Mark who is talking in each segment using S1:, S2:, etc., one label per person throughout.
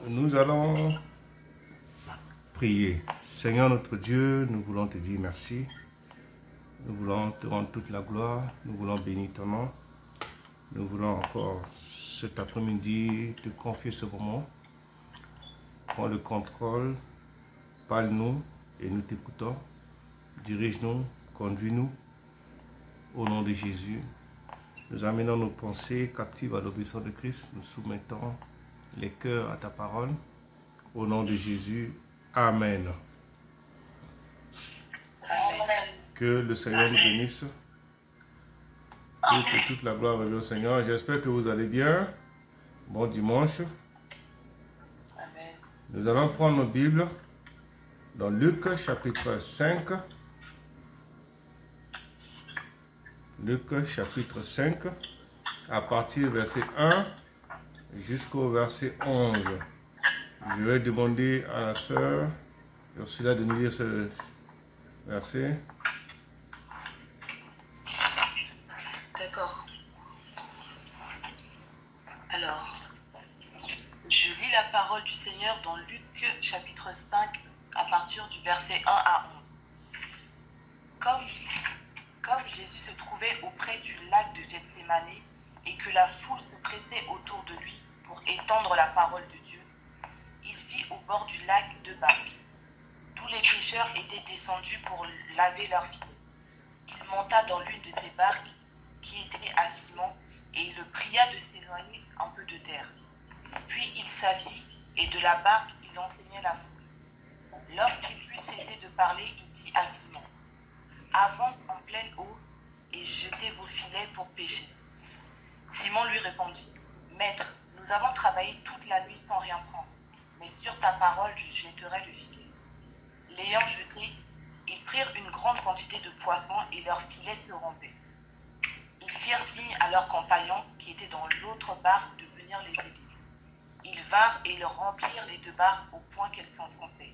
S1: Nous allons prier. Seigneur notre Dieu, nous voulons te dire merci. Nous voulons te rendre toute la gloire. Nous voulons bénir ton nom. Nous voulons encore cet après-midi te confier ce moment. Prends le contrôle. Parle-nous et nous t'écoutons. Dirige-nous, conduis-nous. Au nom de Jésus. Nous amenons nos pensées captives à l'obéissance de Christ. Nous soumettons les cœurs à ta parole. Au nom de Jésus. Amen.
S2: Amen.
S1: Que le Seigneur nous bénisse. Que toute la gloire revienne au Seigneur. J'espère que vous allez bien. Bon dimanche.
S2: Amen.
S1: Nous allons prendre nos Bibles dans Luc chapitre 5. Luc chapitre 5, à partir du verset 1 jusqu'au verset 11. Je vais demander à la sœur Ursula de nous lire ce verset.
S2: D'accord. Alors, je lis la parole du Seigneur dans Luc chapitre 5 à partir du verset 1 à 11. Comme Jésus se trouvait auprès du lac de Gethsémane et que la foule se pressait autour de lui pour étendre la parole de Dieu, il vit au bord du lac deux barques. Tous les pêcheurs étaient descendus pour laver leurs filets. Il monta dans l'une de ces barques qui était à Simon et il le pria de s'éloigner un peu de terre. Puis il s'assit et de la barque il enseignait la foule. Lorsqu'il eut cessé de parler, il dit à Simon: avance en pleine eau et jetez vos filets pour pêcher. Simon lui répondit: Maître, nous avons travaillé toute la nuit sans rien prendre, mais sur ta parole je jetterai le filet. L'ayant jeté, ils prirent une grande quantité de poissons et leurs filets se rompaient. Ils firent signe à leurs compagnons qui étaient dans l'autre barque de venir les aider. Ils vinrent et ils remplirent les deux barques au point qu'elles s'enfonçaient.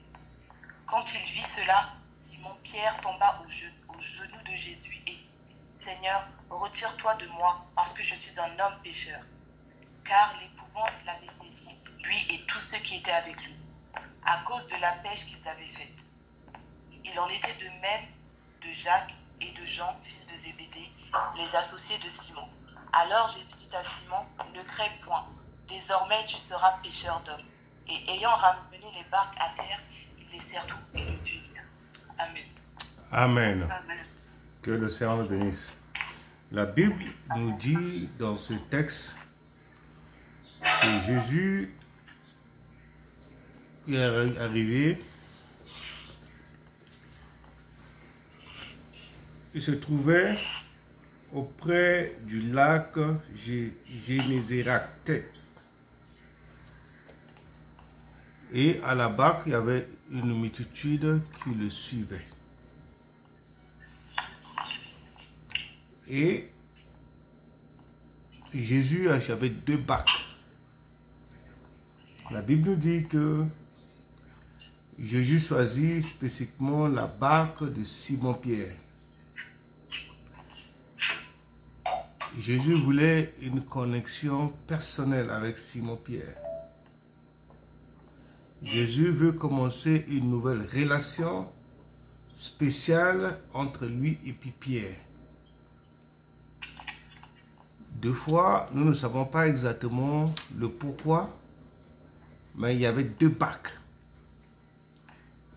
S2: Quand il vit cela, Simon-Pierre tomba aux genoux de Jésus et dit: Seigneur, retire-toi de moi, parce que je suis un homme pécheur. Car l'épouvante l'avait saisi, lui et tous ceux qui étaient avec lui, à cause de la pêche qu'ils avaient faite. Il en était de même de Jacques et de Jean, fils de Zébédée, les associés de Simon. Alors Jésus dit à Simon: ne crains point, désormais tu seras pêcheur d'hommes. Et ayant ramené les barques à terre, ils laissèrent tout et le suivirent. Amen.
S1: Amen.
S2: Amen.
S1: Que le Seigneur nous bénisse. La Bible nous dit dans ce texte que Jésus est arrivé. Il se trouvait auprès du lac Génézérac. Et à la barque, il y avait une multitude qui le suivait. Et Jésus avait deux barques. La Bible nous dit que Jésus choisit spécifiquement la barque de Simon-Pierre. Jésus voulait une connexion personnelle avec Simon-Pierre. Jésus veut commencer une nouvelle relation spéciale entre lui et Pierre. Deux fois, nous ne savons pas exactement le pourquoi, mais il y avait deux barques.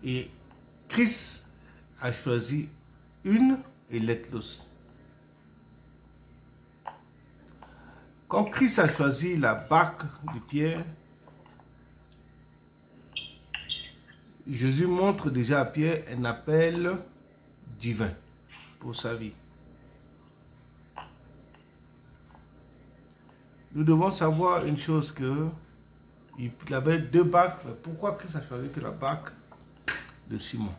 S1: Et Christ a choisi une et l'autre. Quand Christ a choisi la barque de Pierre, Jésus montre déjà à Pierre un appel divin pour sa vie. Nous devons savoir une chose, que il avait deux barques. Mais pourquoi Christ a choisi que la barque de Simon?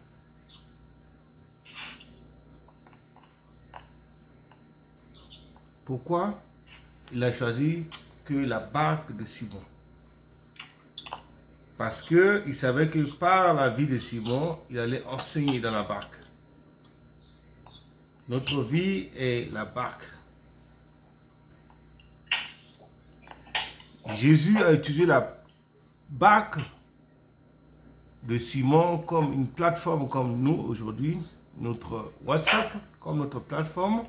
S1: Pourquoi il a choisi que la barque de Simon? Parce qu'il savait que par la vie de Simon, il allait enseigner dans la barque. Notre vie est la barque. Jésus a utilisé barque de Simon comme une plateforme comme nous aujourd'hui, notre WhatsApp comme notre plateforme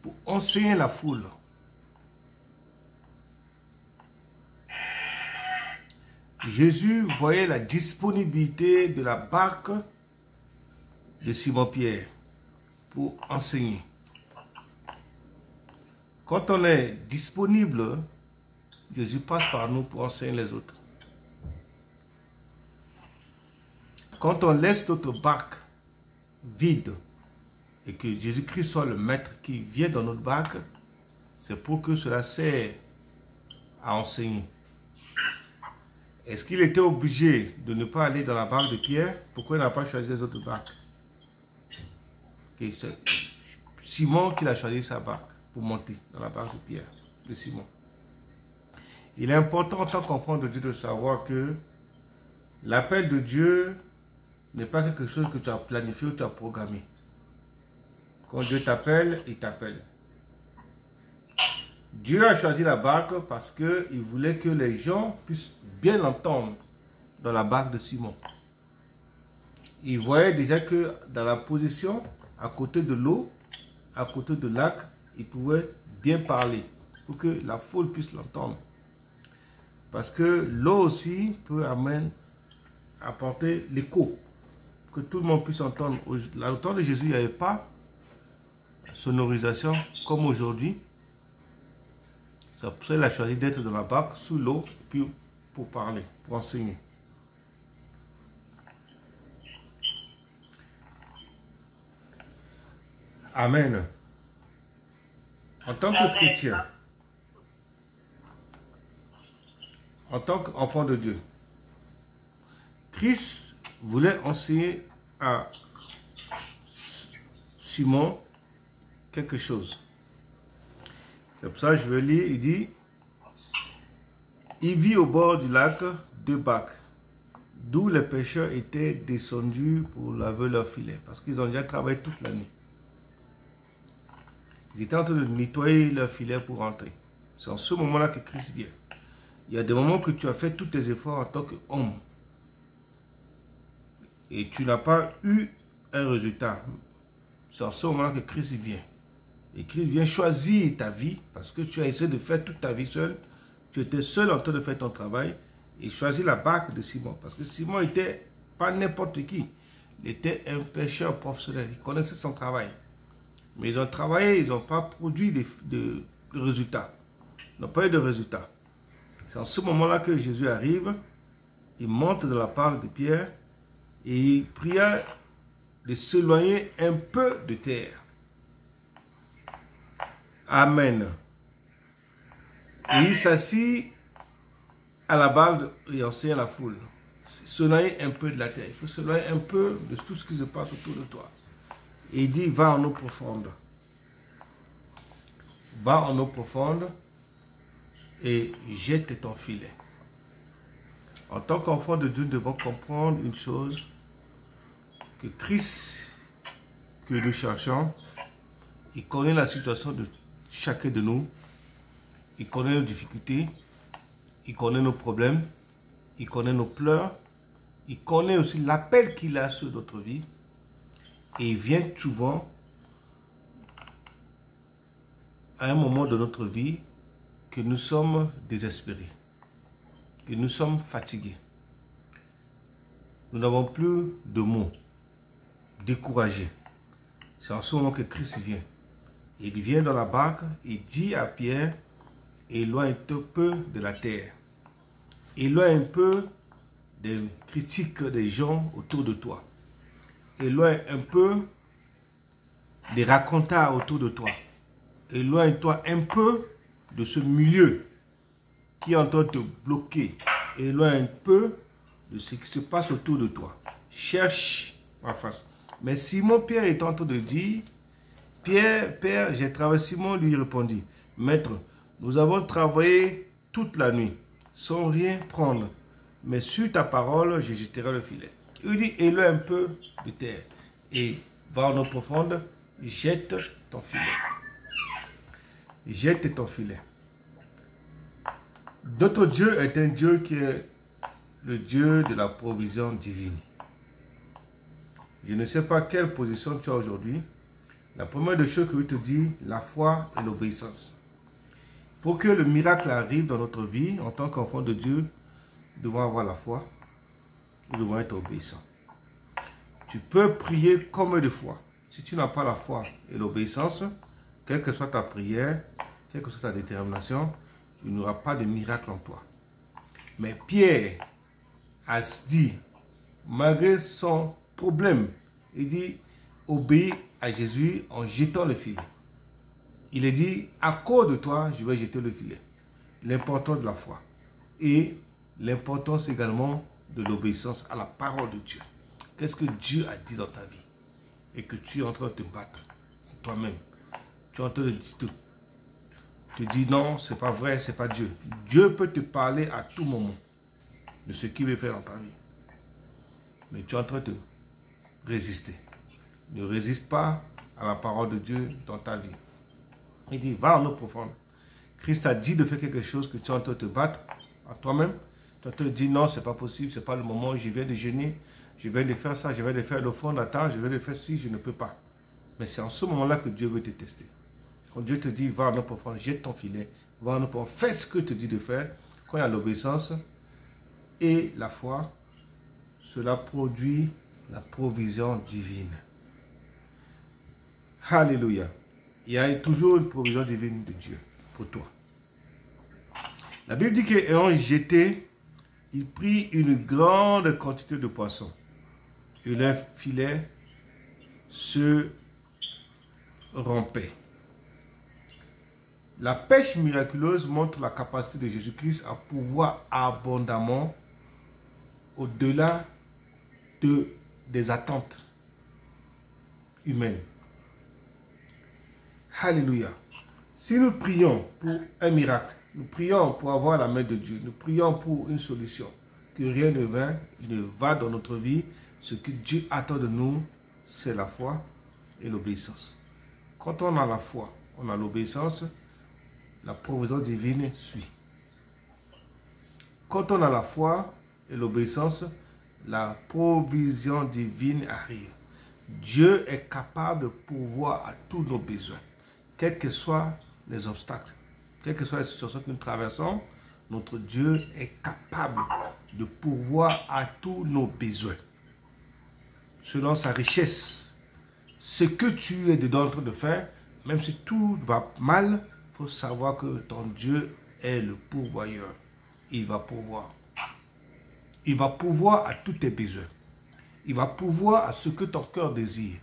S1: pour enseigner la foule. Jésus voyait la disponibilité de la barque de Simon-Pierre pour enseigner. Quand on est disponible, Jésus passe par nous pour enseigner les autres. Quand on laisse notre barque vide et que Jésus-Christ soit le maître qui vient dans notre barque, c'est pour que cela sert à enseigner. Est-ce qu'il était obligé de ne pas aller dans la barque de Pierre? Pourquoi il n'a pas choisi les autres barques? C'est Simon qui a choisi sa barque pour monter dans la barque de Pierre, de Simon. Il est important en tant qu'enfant de Dieu de savoir que l'appel de Dieu n'est pas quelque chose que tu as planifié ou tu as programmé. Quand Dieu t'appelle, il t'appelle. Dieu a choisi la barque parce qu'il voulait que les gens puissent bien l'entendre dans la barque de Simon. Il voyait déjà que dans la position, à côté de l'eau, à côté de lac, il pouvait bien parler pour que la foule puisse l'entendre. Parce que l'eau aussi peut apporter l'écho, que tout le monde puisse entendre. Au temps de Jésus, il n'y avait pas sonorisation comme aujourd'hui. C'est pour ça qu'il a choisi d'être dans la barque, sous l'eau, puis pour parler, pour enseigner. Amen. En tant que chrétien, en tant qu'enfant de Dieu, Christ voulait enseigner à Simon quelque chose. C'est pour ça que je vais lire, il dit, il vit au bord du lac 2 barques, d'où les pêcheurs étaient descendus pour laver leurs filets, parce qu'ils ont déjà travaillé toute la nuit. Ils étaient en train de nettoyer leurs filets pour rentrer. C'est en ce moment-là que Christ vient. Il y a des moments que tu as fait tous tes efforts en tant qu'homme et tu n'as pas eu un résultat. C'est en ce moment-là que Christ vient. Et Christ vient choisir ta vie parce que tu as essayé de faire toute ta vie seul. Tu étais seul en train de faire ton travail et choisis la barque de Simon. Parce que Simon n'était pas n'importe qui. Il était un pêcheur professionnel. Il connaissait son travail. Mais ils ont travaillé, ils n'ont pas produit de résultats. Ils n'ont pas eu de résultats. C'est en ce moment-là que Jésus arrive. Il monte dans la barque de Pierre et il pria de s'éloigner un peu de terre. Amen. Et il s'assit à la barque et enseigne à la foule. S'éloigner un peu de la terre. Il faut s'éloigner un peu de tout ce qui se passe autour de toi. Et il dit, va en eau profonde. Va en eau profonde et jette ton filet. En tant qu'enfant de Dieu, nous devons comprendre une chose, que Christ que nous cherchons, il connaît la situation de chacun de nous, il connaît nos difficultés, il connaît nos problèmes, il connaît nos pleurs, il connaît aussi l'appel qu'il a sur notre vie, et il vient souvent à un moment de notre vie que nous sommes désespérés, que nous sommes fatigués. Nous n'avons plus de mots, découragés. C'est en ce moment que Christ vient. Il vient dans la barque et dit à Pierre, éloigne un peu de la terre. Éloigne un peu des critiques des gens autour de toi. Éloigne un peu des racontards autour de toi. Éloigne-toi un peu de ce milieu qui est en train de te bloquer. Éloigne un peu de ce qui se passe autour de toi. Cherche ma face. Mais Simon-Pierre est en train de dire, Pierre, Père, j'ai travaillé. Simon lui répondit, Maître, nous avons travaillé toute la nuit, sans rien prendre. Mais sur ta parole, je jetterai le filet. Il dit, éloigne un peu de terre et va en eau profonde, jette ton filet. Jette ton filet. Notre Dieu est un Dieu qui est le Dieu de la provision divine. Je ne sais pas quelle position tu as aujourd'hui. La première des choses que je te dis, la foi et l'obéissance. Pour que le miracle arrive dans notre vie, en tant qu'enfant de Dieu, nous devons avoir la foi, nous devons être obéissants. Tu peux prier comme de foi. Si tu n'as pas la foi et l'obéissance, quelle que soit ta prière, quelle que soit ta détermination, il n'y aura pas de miracle en toi. Mais Pierre a dit, malgré son problème, il dit, obéis à Jésus en jetant le filet. Il a dit, à cause de toi, je vais jeter le filet. L'importance de la foi. Et l'importance également de l'obéissance à la parole de Dieu. Qu'est-ce que Dieu a dit dans ta vie? Et que tu es en train de te battre toi-même. Tu es en train de te dire non, c'est pas vrai, c'est pas Dieu. Dieu peut te parler à tout moment de ce qu'il veut faire dans ta vie. Mais tu es en train de résister. Ne résiste pas à la parole de Dieu dans ta vie. Il dit, va en eau profonde. Christ a dit de faire quelque chose que tu es en train de te battre à toi-même. Tu es en train de dire non, c'est pas possible, c'est pas le moment, je viens de jeûner, je viens de faire ça, je viens de faire le fond, attends, je viens de faire ci, je ne peux pas. Mais c'est en ce moment-là que Dieu veut te tester. Quand Dieu te dit, va en eau profonde, jette ton filet, va en eau profonde, fais ce que te dit de faire. Quand il y a l'obéissance et la foi, cela produit la provision divine. Alléluia. Il y a toujours une provision divine de Dieu pour toi. La Bible dit qu'ayant jeté, il prit une grande quantité de poissons. Et leur filet se rompait. La pêche miraculeuse montre la capacité de Jésus-Christ à pouvoir abondamment au-delà des attentes humaines. Alléluia. Si nous prions pour un miracle, nous prions pour avoir la main de Dieu, nous prions pour une solution, que rien ne va dans notre vie, ce que Dieu attend de nous, c'est la foi et l'obéissance. Quand on a la foi, on a l'obéissance, la provision divine suit. Quand on a la foi et l'obéissance, la provision divine arrive. Dieu est capable de pourvoir à tous nos besoins. Quels que soient les obstacles, quelles que soient les situations que nous traversons, notre Dieu est capable de pourvoir à tous nos besoins. Selon sa richesse, ce que tu es dedans en train de faire, même si tout va mal, il faut savoir que ton Dieu est le pourvoyeur. Il va pourvoir. Il va pourvoir à tous tes besoins. Il va pourvoir à ce que ton cœur désire.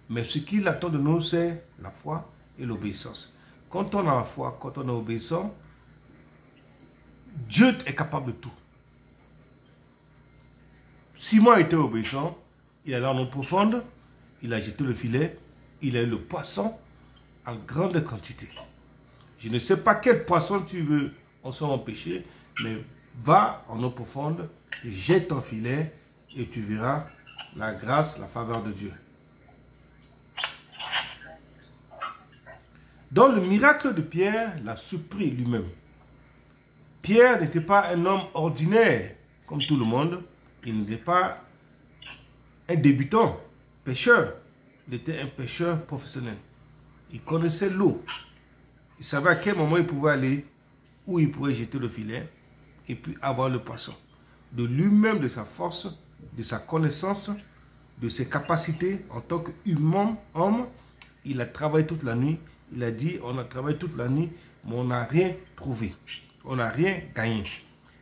S1: Mais ce qu'il attend de nous, c'est la foi et l'obéissance. Quand on a la foi, quand on est obéissant, Dieu est capable de tout. Simon a été obéissant, il est allé en eau profonde, il a jeté le filet, il a eu le poisson en grande quantité. Je ne sais pas quel poisson tu veux en son péché, mais va en eau profonde, jette ton filet et tu verras la grâce, la faveur de Dieu. Dans le miracle de Pierre l'a surpris lui-même. Pierre n'était pas un homme ordinaire comme tout le monde. Il n'était pas un débutant, pêcheur. Il était un pêcheur professionnel. Il connaissait l'eau. Il savait à quel moment il pouvait aller, où il pouvait jeter le filet et puis avoir le poisson. De lui-même, de sa force, de sa connaissance, de ses capacités en tant qu'humain, homme, il a travaillé toute la nuit. Il a dit, on a travaillé toute la nuit, mais on n'a rien trouvé. On n'a rien gagné.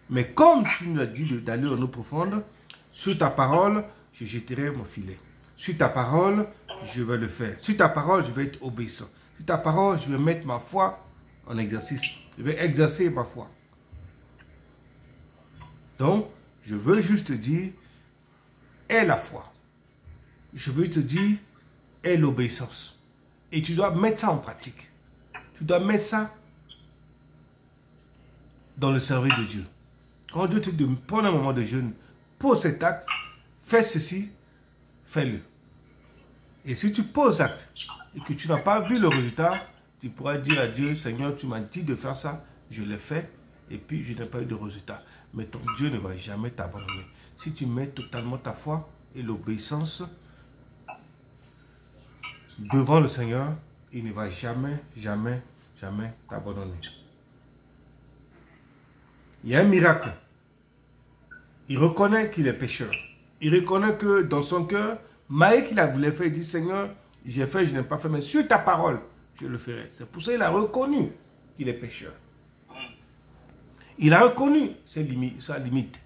S1: Mais comme tu nous as dit d'aller en eau profonde, sur ta parole, je jetterai mon filet. Sur ta parole, je vais le faire. Sur ta parole, je vais être obéissant. Sur ta parole, je vais mettre ma foi en exercice. Je vais exercer ma foi. Donc, je veux juste te dire, aie la foi. Je veux te dire, aie l'obéissance. Et tu dois mettre ça en pratique. Tu dois mettre ça dans le service de Dieu. Quand Dieu te dit de prendre un moment de jeûne, pose cet acte, fais ceci, fais-le. Et si tu poses acte et que tu n'as pas vu le résultat, tu pourras dire à Dieu, Seigneur, tu m'as dit de faire ça, je l'ai fait, et puis je n'ai pas eu de résultat. Mais ton Dieu ne va jamais t'abandonner. Si tu mets totalement ta foi et l'obéissance devant le Seigneur, il ne va jamais, jamais, jamais t'abandonner. Il y a un miracle. Il reconnaît qu'il est pécheur. Il reconnaît que dans son cœur, malgré qu'il a voulu faire, il dit, Seigneur, j'ai fait, je n'ai pas fait, mais sur ta parole, je le ferai. C'est pour ça qu'il a reconnu qu'il est pécheur. Il a reconnu sa limite.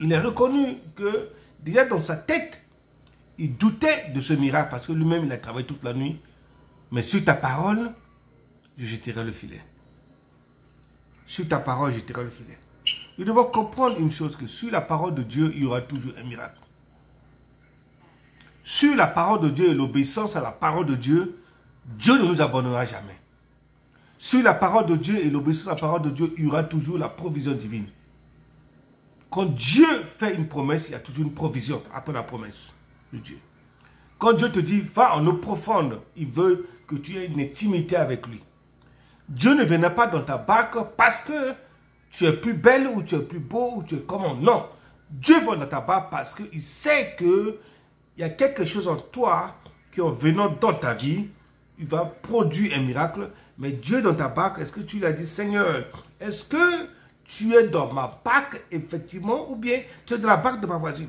S1: Il a reconnu que, déjà dans sa tête, il doutait de ce miracle, parce que lui-même, il a travaillé toute la nuit. Mais sur ta parole, je jeterai le filet. Sur ta parole, je jeterai le filet. Nous devons comprendre une chose, que sur la parole de Dieu, il y aura toujours un miracle. Sur la parole de Dieu et l'obéissance à la parole de Dieu, Dieu ne nous abandonnera jamais. Sur la parole de Dieu et l'obéissance à la parole de Dieu, il y aura toujours la provision divine. Quand Dieu fait une promesse, il y a toujours une provision après la promesse de Dieu. Quand Dieu te dit, va en eau profonde, il veut que tu aies une intimité avec lui. Dieu ne viendra pas dans ta barque parce que tu es plus belle ou tu es plus beau ou tu es comment. Non. Dieu va dans ta barque parce qu'il sait qu'il y a quelque chose en toi qui, en venant dans ta vie, il va produire un miracle. Mais Dieu dans ta barque, est-ce que tu lui as dit, Seigneur, est-ce que tu es dans ma barque, effectivement, ou bien tu es dans la barque de ma voisine?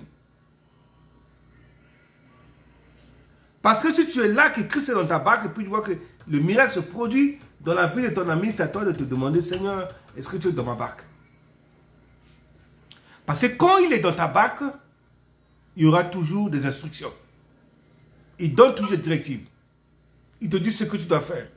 S1: Parce que si tu es là, que Christ est dans ta barque, et puis tu vois que le miracle se produit dans la vie de ton ami, c'est à toi de te demander, Seigneur, est-ce que tu es dans ma barque? Parce que quand il est dans ta barque, il y aura toujours des instructions. Il donne toujours des directives. Il te dit ce que tu dois faire.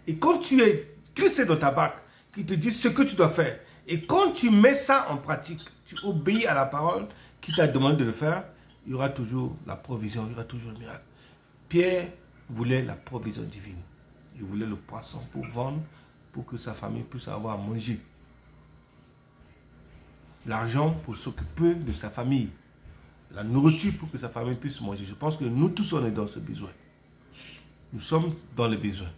S1: Et quand tu es, Christ est dans ta barque, il te dit ce que tu dois faire. Et quand tu mets ça en pratique, tu obéis à la parole qui t'a demandé de le faire, il y aura toujours la provision, il y aura toujours le miracle. Pierre voulait la provision divine. Il voulait le poisson pour vendre, pour que sa famille puisse avoir à manger. L'argent pour s'occuper de sa famille. La nourriture pour que sa famille puisse manger. Je pense que nous tous, on est dans ce besoin. Nous sommes dans le besoin.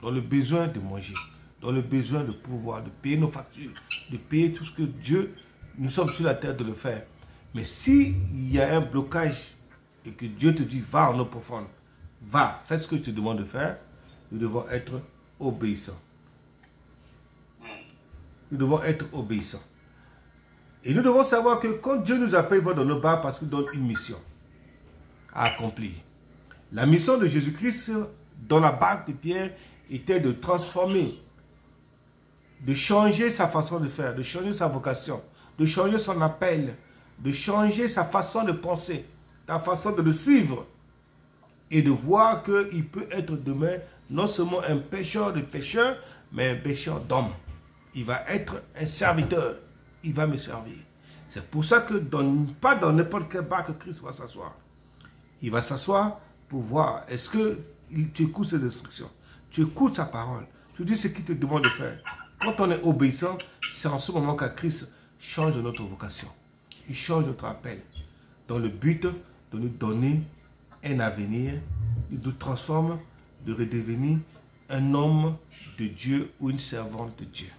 S1: Dans le besoin de manger. Dans le besoin de pouvoir, de payer nos factures. De payer tout ce que Dieu, nous sommes sur la terre de le faire. Mais s'il y a un blocage et que Dieu te dit, va en eau profonde, va, fais ce que je te demande de faire, nous devons être obéissants. Nous devons être obéissants. Et nous devons savoir que quand Dieu nous appelle, il va dans nos barques parce qu'il donne une mission à accomplir. La mission de Jésus-Christ dans la barque de Pierre était de transformer, de changer sa façon de faire, de changer sa vocation, de changer son appel, de changer sa façon de penser, sa façon de le suivre et de voir qu'il peut être demain non seulement un pêcheur de pécheurs, mais un pêcheur d'hommes. Il va être un serviteur. Il va me servir. C'est pour ça que pas dans n'importe quel bar que Christ va s'asseoir. Il va s'asseoir pour voir, est-ce que tu écoutes ses instructions, tu écoutes sa parole, tu dis ce qu'il te demande de faire. Quand on est obéissant, c'est en ce moment que Christ change notre vocation. Il change notre appel dans le but de nous donner un avenir, il nous transforme, de redevenir un homme de Dieu ou une servante de Dieu.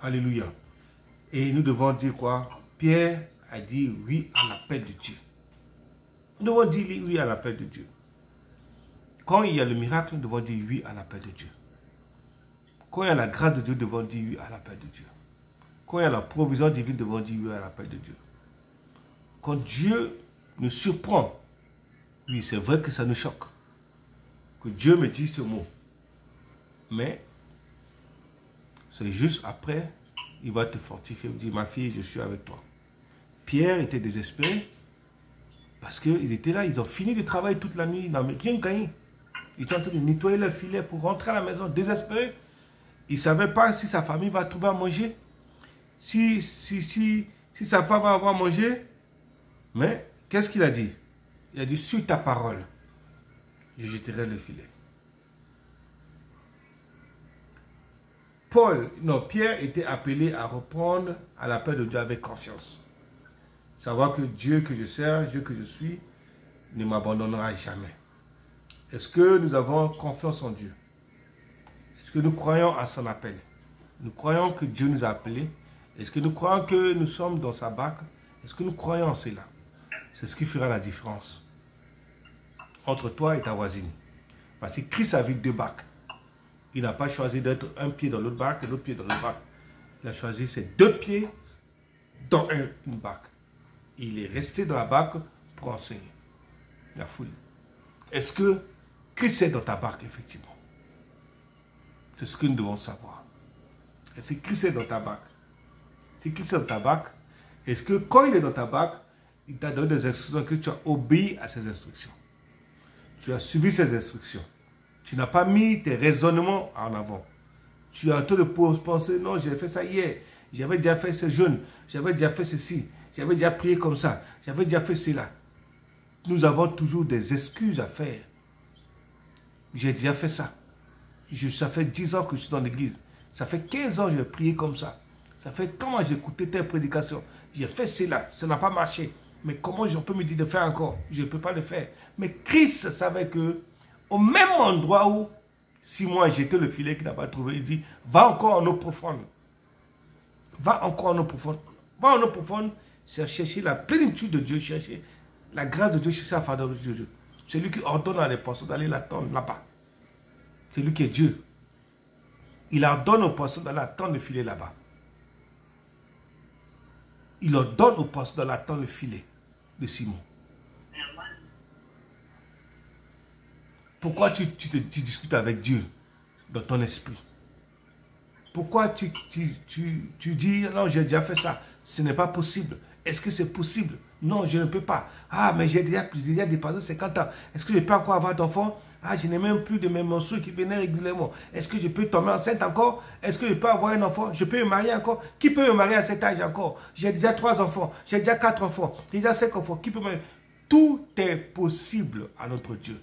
S1: Alléluia. Et nous devons dire quoi? Pierre a dit oui à l'appel de Dieu. Nous devons dire oui à l'appel de Dieu. Quand il y a le miracle, nous devons dire oui à l'appel de Dieu. Quand il y a la grâce de Dieu, nous devons dire oui à l'appel de Dieu. Quand il y a la provision divine, nous devons dire oui à l'appel de Dieu. Quand Dieu nous surprend, oui, c'est vrai que ça nous choque. Que Dieu me dise ce mot. Mais c'est juste après, il va te fortifier. Il dit, ma fille, je suis avec toi. Pierre était désespéré. Parce qu'ils étaient là, ils ont fini de travailler toute la nuit. Ils n'avaient rien gagné. Ils étaient en train de nettoyer leur filet pour rentrer à la maison, désespérés. Ils ne savaient pas si sa famille va trouver à manger. Si sa femme va avoir à manger. Mais, qu'est-ce qu'il a dit? Il a dit, sur ta parole, je jeterai le filet. Pierre était appelé à reprendre à l'appel de Dieu avec confiance. Savoir que Dieu que je sers, Dieu que je suis, ne m'abandonnera jamais. Est-ce que nous avons confiance en Dieu? Est-ce que nous croyons à son appel? Nous croyons que Dieu nous a appelés. Est-ce que nous croyons que nous sommes dans sa barque? Est-ce que nous croyons en cela? C'est ce qui fera la différence entre toi et ta voisine. Parce que Christ a vu deux barques. Il n'a pas choisi d'être un pied dans l'autre barque et l'autre pied dans l'autre barque. Il a choisi ses deux pieds dans une barque. Il est resté dans la barque pour enseigner la foule. Est-ce que Christ est dans ta barque, effectivement? C'est ce que nous devons savoir. Est-ce que Christ est dans ta barque? Si Christ est dans ta barque, est-ce que quand il est dans ta barque, il t'a donné des instructions, que tu as obéi à ces instructions? Tu as suivi ces instructions. Tu n'as pas mis tes raisonnements en avant. Tu es en train de penser, non, j'ai fait ça hier. J'avais déjà fait ce jeûne. J'avais déjà fait ceci. J'avais déjà prié comme ça. J'avais déjà fait cela. Nous avons toujours des excuses à faire. J'ai déjà fait ça. Ça fait 10 ans que je suis dans l'église. Ça fait 15 ans que j'ai prié comme ça. Ça fait comment j'ai écouté tes prédications. J'ai fait cela. Ça n'a pas marché. Mais comment je peux me dire de faire encore? Je ne peux pas le faire. Mais Christ savait que au même endroit où Simon a jeté le filet qu'il n'a pas trouvé, il dit, va encore en eau profonde. Va encore en eau profonde. Va en eau profonde, c'est chercher la plénitude de Dieu, chercher la grâce de Dieu, chercher la faveur de Dieu. C'est lui qui ordonne à les personnes d'aller l'attendre là-bas. C'est lui qui est Dieu. Il ordonne aux personnes d'aller attendre le filet là-bas. Il ordonne aux personnes d'aller attendre le filet de Simon. Pourquoi tu discutes avec Dieu dans ton esprit? Pourquoi tu dis, non, j'ai déjà fait ça. Ce n'est pas possible. Est-ce que c'est possible? Non, je ne peux pas. Ah, mais j'ai déjà dépassé 50 ans. Est-ce que je peux encore avoir d'enfants? Ah, je n'ai même plus de mes menstrues qui venaient régulièrement. Est-ce que je peux tomber enceinte encore? Est-ce que je peux avoir un enfant? Je peux me marier encore? Qui peut me marier à cet âge encore? J'ai déjà 3 enfants. J'ai déjà 4 enfants. J'ai déjà 5 enfants. Qui peut me marier? Tout est possible à notre Dieu.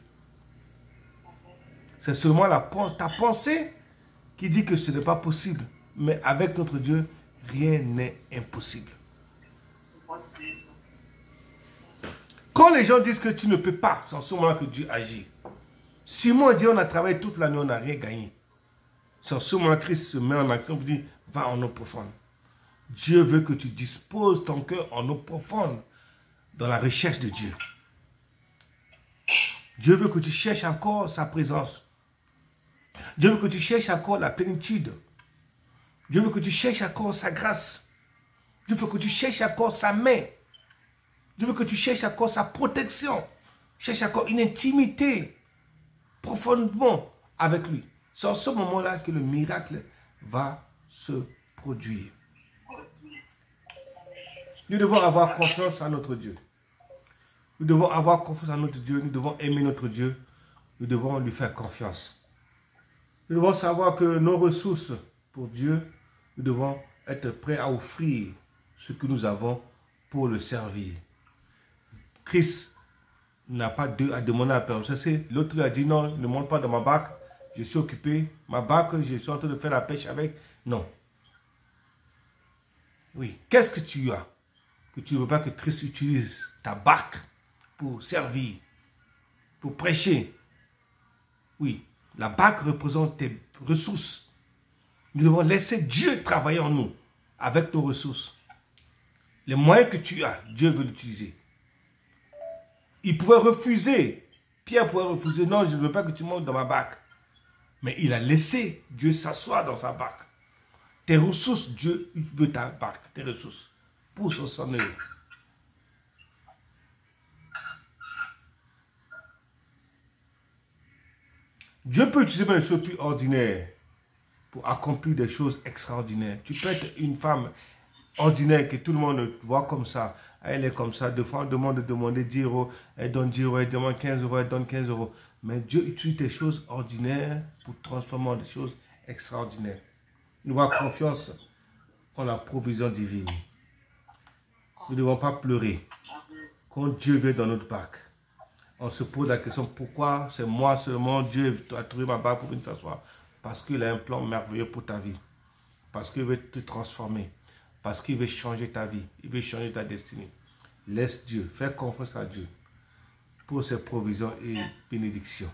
S1: C'est seulement ta pensée qui dit que ce n'est pas possible. Mais avec notre Dieu, rien n'est impossible. Quand les gens disent que tu ne peux pas, c'est en ce moment que Dieu agit. Simon dit, on a travaillé toute l'année, on n'a rien gagné. C'est en ce moment que Christ se met en action pour dire, va en eau profonde. Dieu veut que tu disposes ton cœur en eau profonde dans la recherche de Dieu. Dieu veut que tu cherches encore sa présence. Dieu veut que tu cherches encore la plénitude. Dieu veut que tu cherches encore sa grâce. Dieu veut que tu cherches encore sa main. Dieu veut que tu cherches encore sa protection. Cherche encore une intimité profondément avec lui. C'est en ce moment-là que le miracle va se produire. Nous devons avoir confiance en notre Dieu. Nous devons avoir confiance en notre Dieu. Nous devons aimer notre Dieu. Nous devons lui faire confiance. Nous devons savoir que nos ressources pour Dieu, nous devons être prêts à offrir ce que nous avons pour le servir. Christ n'a pas à demander à personne. L'autre a dit non, ne monte pas dans ma barque, je suis occupé. Ma barque, je suis en train de faire la pêche avec. Non. Oui. Qu'est-ce que tu as que tu ne veux pas que Christ utilise ta barque pour servir, pour prêcher? Oui. La barque représente tes ressources. Nous devons laisser Dieu travailler en nous avec nos ressources. Les moyens que tu as, Dieu veut l'utiliser. Il pouvait refuser. Pierre pouvait refuser. Non, je ne veux pas que tu montes dans ma barque. Mais il a laissé Dieu s'asseoir dans sa barque. Tes ressources, Dieu veut ta barque, tes ressources, pour son œuvre. Dieu peut utiliser des choses plus ordinaires pour accomplir des choses extraordinaires. Tu peux être une femme ordinaire que tout le monde voit comme ça. Elle est comme ça. Deux fois, on demande de demander 10 €. Elle donne 10 €, elle demande 15 €, elle donne 15 €. Mais Dieu utilise des choses ordinaires pour transformer en des choses extraordinaires. Nous avons confiance en la provision divine. Nous ne devons pas pleurer. Quand Dieu vient dans notre barque, on se pose la question, pourquoi c'est moi seulement, Dieu a trouvé ma barque pour venir s'asseoir? Parce qu'il a un plan merveilleux pour ta vie. Parce qu'il veut te transformer. Parce qu'il veut changer ta vie. Il veut changer ta destinée. Laisse Dieu, fais confiance à Dieu pour ses provisions et bénédictions.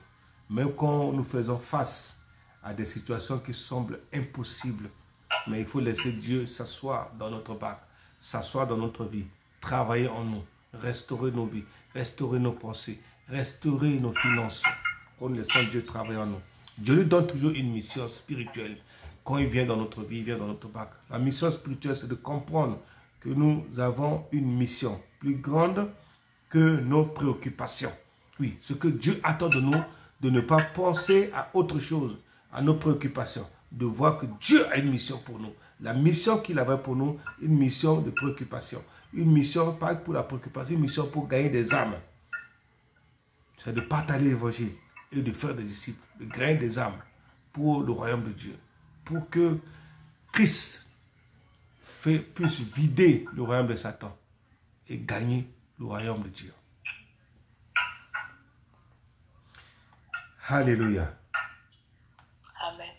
S1: Même quand nous faisons face à des situations qui semblent impossibles, Mais il faut laisser Dieu s'asseoir dans notre barque, s'asseoir dans notre vie, travailler en nous, restaurer nos vies, restaurer nos pensées, restaurer nos finances. En laissant Dieu travailler en nous. Dieu lui donne toujours une mission spirituelle. Quand il vient dans notre vie, il vient dans notre barque. La mission spirituelle, c'est de comprendre que nous avons une mission plus grande que nos préoccupations. Oui, ce que Dieu attend de nous, de ne pas penser à autre chose, à nos préoccupations, de voir que Dieu a une mission pour nous. La mission qu'il avait pour nous, une mission de préoccupation. Une mission, pas pour la préoccupation, une mission pour gagner des âmes. C'est de partager l'évangile et de faire des disciples, de gagner des âmes pour le royaume de Dieu. Pour que Christ puisse vider le royaume de Satan et gagner le royaume de Dieu. Alléluia.
S2: Amen.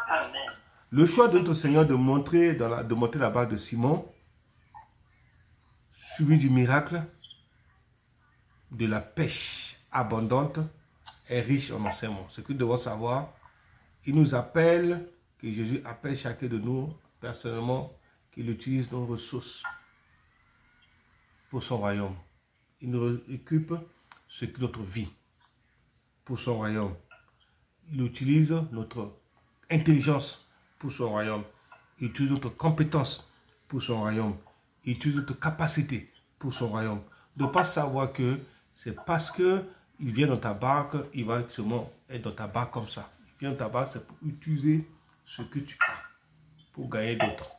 S2: Amen.
S1: Le choix de notre Seigneur de monter la barque de Simon, suivi du miracle, de la pêche abondante, est riche en enseignements. Ce que nous devons savoir, il nous appelle, que Jésus appelle chacun de nous personnellement, qu'il utilise nos ressources pour son royaume. Il nous occupe ce que notre vie pour son royaume. Il utilise notre intelligence pour son royaume. Il utilise notre compétence pour son royaume. Il utilise notre capacité pour son royaume. De ne pas savoir que c'est parce qu'il vient dans ta barque, il va seulement être dans ta barque comme ça. Il vient dans ta barque, c'est pour utiliser ce que tu as pour gagner d'autres.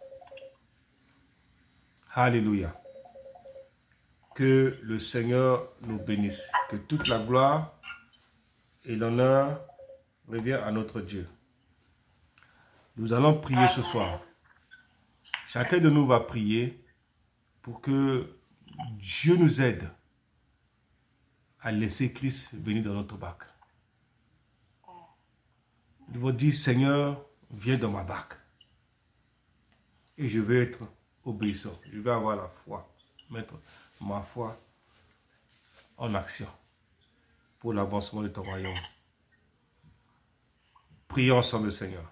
S1: Alléluia. Que le Seigneur nous bénisse. Que toute la gloire et l'honneur revient à notre Dieu. Nous allons prier ce soir. Chacun de nous va prier pour que Dieu nous aide à laisser Christ venir dans notre barque. Nous devons dire, Seigneur, viens dans ma barque. Et je vais être obéissant. Je vais avoir la foi. Mettre ma foi en action pour l'avancement de ton royaume. Prions ensemble, Seigneur.